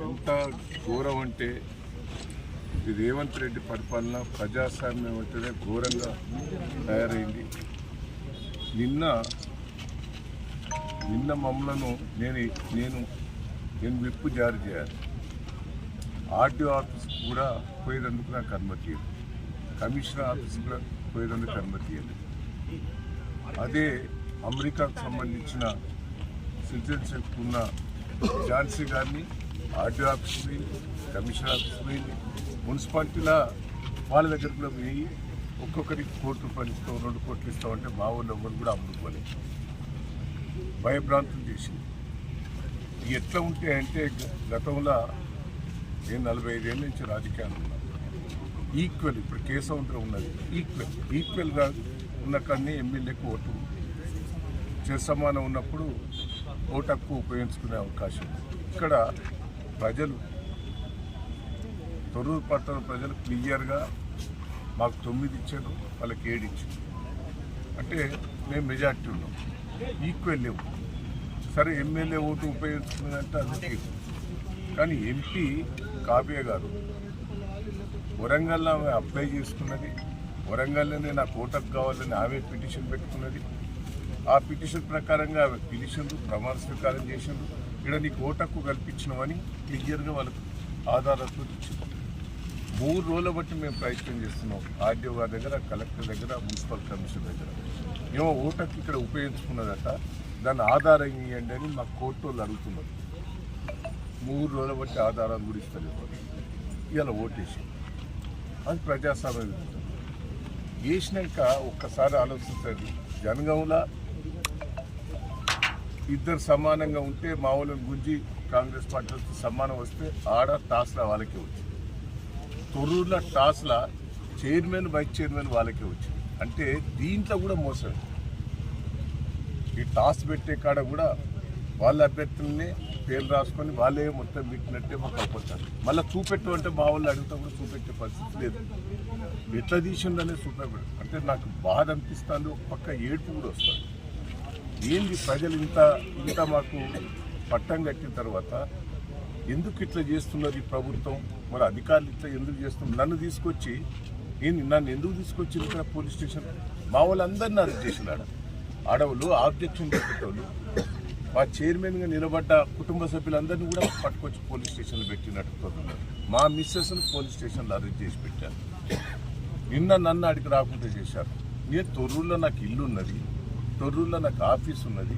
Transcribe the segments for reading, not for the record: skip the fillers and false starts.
ఎంత ఘోరం అంటే ఈ రేవంత్ రెడ్డి పరిపాలన ప్రజాస్వామ్యం అంటేనే ఘోరంగా తయారైంది. నిన్న మమ్మలను నేను విప్పు జారీ చేయాలి. ఆర్డీఓ ఆఫీస్కి కూడా పోయేందుకు నాకు అనుమతి ఇవ్వదు. కమిషనర్ ఆఫీస్కి కూడా పోయేందుకు అనుమతి ఇవ్వలేదు. అదే అమెరికాకు సంబంధించిన సిటిజన్షిప్ ఉన్న ఝాన్సీ గారిని ఆర్డీఓ ఆఫీస్ పోయింది, కమిషనర్ ఆఫీస్ పోయింది, మున్సిపాలిటీలో వాళ్ళ దగ్గర కూడా పోయి ఒక్కొక్కరికి ₹1 ఇస్తాం, 2 కోట్లు ఇస్తామంటే మా వాళ్ళు ఎవరు కూడా అమ్ముకోలేదు. భయభ్రాంతులు చేసింది. ఎట్లా ఉంటాయంటే గతంలో నేను 45 ఏళ్ళ నుంచి రాజకీయాలు ఉన్నాను. ఈక్వల్ ఇప్పుడు కేసముద్రం ఉన్నది, ఈక్వల్గా ఉన్న కానీ ఎమ్మెల్యేకు ఓటు సమానం ఉన్నప్పుడు ఓటు హక్కు ఉపయోగించుకునే అవకాశం. ఇక్కడ ప్రజలు తొర్రూరు పట్టణ ప్రజలు క్లియర్గా మాకు 9 ఇచ్చారు, వాళ్ళకి 7 ఇచ్చారు. అంటే మేము మెజార్టీ ఉన్నాం, ఈక్వల్ లేవు. సరే ఎమ్మెల్యే ఓటు ఉపయోగించుకున్నదంటే అది కానీ ఎంపీ కావ్య గారు వరంగల్లో ఆమె అప్లై చేసుకున్నది, వరంగల్లోనే నాకు ఓటకు కావాలని ఆమె పిటిషన్ పెట్టుకున్నది. ఆ పిటిషన్ ప్రకారంగా ఆమె పిటిషన్లు ప్రమాణ స్వీకారం చేసిండ్రు. ఇక్కడ నీకు ఓటకు కల్పించినామని క్లియర్గా వాళ్ళకు ఆధారాలతో ఇచ్చింది. 3 రోజుల బట్టి మేము ప్రయత్నం చేస్తున్నాం ఆర్డీఓ గారి దగ్గర, కలెక్టర్ దగ్గర, మున్సిపల్ కమిషనర్ దగ్గర. ఏమో ఓటకు ఇక్కడ ఉపయోగించుకున్నదట, దాన్ని ఆధారం ఇవ్వండి అని మా కోర్టు వాళ్ళు అడుగుతున్నారు. 3 రోజుల బట్టి ఆధారాలు కూడా ఇస్తలేదు. ఇవాళ ఓటేసి అది ప్రజాస్వామ్యం వేసినాక ఒక్కసారి ఆలోచించండి. జనగాంలో ఇద్దరు సమానంగా ఉంటే మా వాళ్ళని గుంజి కాంగ్రెస్ పార్టీతో సమానం వస్తే ఆడ టాస్లా వాళ్ళకే వచ్చింది. తొర్రూరులో టాస్లా చైర్మన్, వైస్ చైర్మన్ వాళ్ళకే వచ్చింది. అంటే దీంట్లో కూడా మోసం. ఈ టాస్ పెట్టే కాడ కూడా వాళ్ళ అభ్యర్థులనే పేర్లు రాసుకొని వాళ్ళే మొత్తం పెట్టినట్టే మాకు అయిపోతారు. మళ్ళీ చూపెట్టమంటే మా వాళ్ళు అడుగుతా కూడా చూపెట్టే పరిస్థితి లేదు. ఎట్లా తీసిందనే చూపెట్టాడు. అంటే నాకు బాధ అనిపిస్తుంది, ఒక పక్క ఏడుపు కూడా వస్తుంది. ఏంది ప్రజలు ఇంత మాకు పట్టం కట్టిన తర్వాత ఎందుకు ఇట్లా చేస్తున్నారు ఈ ప్రభుత్వం, మరి అధికారులు ఇట్లా ఎందుకు చేస్తున్నారు? నన్ను తీసుకొచ్చి నన్ను ఎందుకు తీసుకొచ్చి ఇక్కడ పోలీస్ స్టేషన్ మా వాళ్ళందరినీ అరెస్ట్ చేసినాడు. ఆడవాళ్ళు ఆబ్జెక్షన్ పెట్టేటోళ్ళు, మా చైర్మన్గా నిలబడ్డ కుటుంబ సభ్యులందరినీ కూడా పట్టుకొచ్చి పోలీస్ స్టేషన్లో పెట్టినట్టు మా మిస్సెస్ను పోలీస్ స్టేషన్లో అరెస్ట్ చేసి పెట్టారు. నన్ను అడిగి రాకుండా చేశారు. నేను తొర్రూరులో నాకు ఇల్లు ఉన్నది, తొర్రూరులో నాకు ఆఫీస్ ఉన్నది,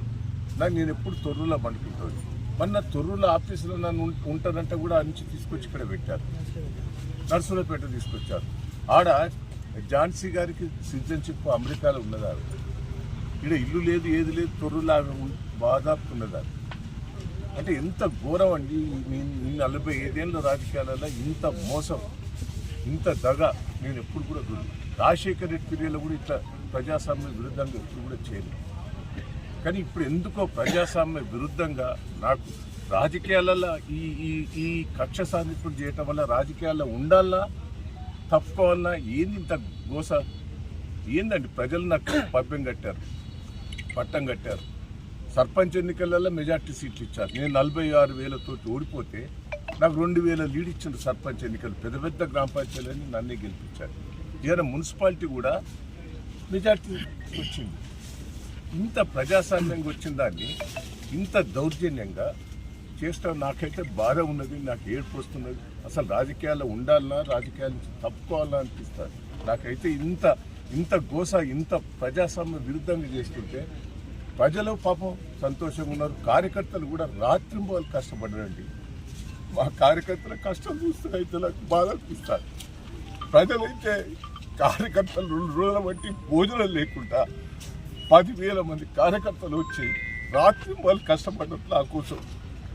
నేను ఎప్పుడు తొర్రూరులో పండుకుంటుంది. మరి నా తొర్రూరులో ఆఫీసులో నన్ను ఉంటానంటే కూడా నుంచి తీసుకొచ్చి ఇక్కడ పెట్టారు. నర్సులపేట తీసుకొచ్చారు. ఆడ ఝాన్సీ గారికి సిటిజన్షిప్ అమెరికాలో ఉన్నదా? ఇక్కడ ఇల్లు లేదు, ఏది లేదు, తొర్రూరులో ఆమె బాధాపుతున్నదా? అంటే ఎంత ఘోరం అండి. 45 ఏళ్ళ రాజకీయాలలో ఇంత మోసం, ఇంత దగ నేను ఎప్పుడు కూడా రాజశేఖర్ రెడ్డి పీరియడ్లో కూడా ఇట్లా ప్రజాస్వామ్య విరుద్ధంగా ఎప్పుడు కూడా చేయలేదు. కానీ ఇప్పుడు ఎందుకో ప్రజాస్వామ్య విరుద్ధంగా నాకు రాజకీయాలలో ఈ కక్ష సాధింపులు చేయటం వల్ల రాజకీయాల్లో ఉండాలన్నా తప్పుకోవాలన్నా ఏంది ఇంత గోస? ఏందండి? ప్రజలు నాకు పట్టం కట్టారు. సర్పంచ్ ఎన్నికలలో మెజార్టీ సీట్లు ఇచ్చారు. నేను 46,000తో ఓడిపోతే నాకు 2,000 లీడ్ ఇచ్చిండు సర్పంచ్ ఎన్నికలు. పెద్ద గ్రామ పంచాయతీలని నన్నే గెలిపించారు. ఇవాళ మున్సిపాలిటీ కూడా మెజార్టీ వచ్చింది. ఇంత ప్రజాస్వామ్యంగా వచ్చిన దాన్ని ఇంత దౌర్జన్యంగా చేస్తాం. నాకైతే బాధ ఉన్నది, నాకు ఏడుపు వస్తున్నది. అసలు రాజకీయాల్లో ఉండాలన్నా, రాజకీయాల నుంచి తప్పుకోవాలన్నా అనిపిస్తుంది. నాకైతే ఇంత గోస, ఇంత ప్రజాస్వామ్య విరుద్ధంగా చేస్తుంటే ప్రజలు పాపం సంతోషంగా ఉన్నారు. కార్యకర్తలు కూడా రాత్రింబోలు కష్టపడ్డారండి. మా కార్యకర్తల కష్టం చూస్తే అయితే నాకు బాధ అనిపిస్తారు. ప్రజలైతే కార్యకర్తలు 2 రోజుల బట్టి భోజనం లేకుండా 10,000 మంది కార్యకర్తలు వచ్చి రాత్రింబోలు కష్టపడ్డట్లు నా కోసం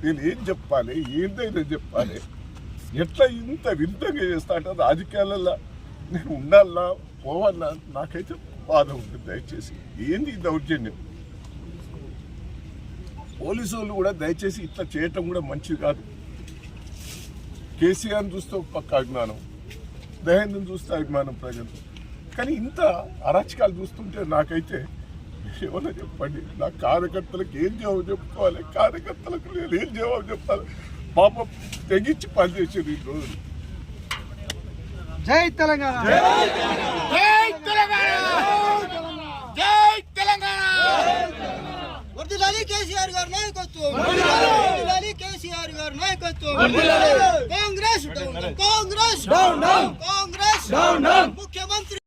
నేను ఏం చెప్పాలి, ఏందైనా చెప్పాలి? ఎట్లా ఇంత విరుద్ధంగా చేస్తా అంటే రాజకీయాలలో నేను ఉండాలన్నా పోవాలన్నా నాకైతే బాధ ఉంటుంది. దయచేసి ఏంది దౌర్జన్యం? పోలీసు వాళ్ళు కూడా దయచేసి ఇట్లా చేయటం కూడా మంచిది కాదు. కేసీఆర్ని చూస్తే ఒక పక్క అభిమానం, దయానంద్ చూస్తే అభిమానం ప్రజలు. కానీ ఇంత అరాచకాలు చూస్తుంటే నాకైతే ఏమన్నా చెప్పండి. నా కార్యకర్తలకు ఏం జవాబు చెప్పుకోవాలి? కార్యకర్తలకు నేను ఏం జవాబు చెప్పాలి? పాపం తెగించి పనిచేసారు ఈ రోజులు. జై తెలంగాణ, జై తెలంగాణ, జై తెలంగాణ. వర్ధిల్లాలి కేసీఆర్ గారి నాయకత్వం, వర్ధిల్లాలి కేసీఆర్ గారి నాయకత్వం. Congress down, Congress down, Congress down.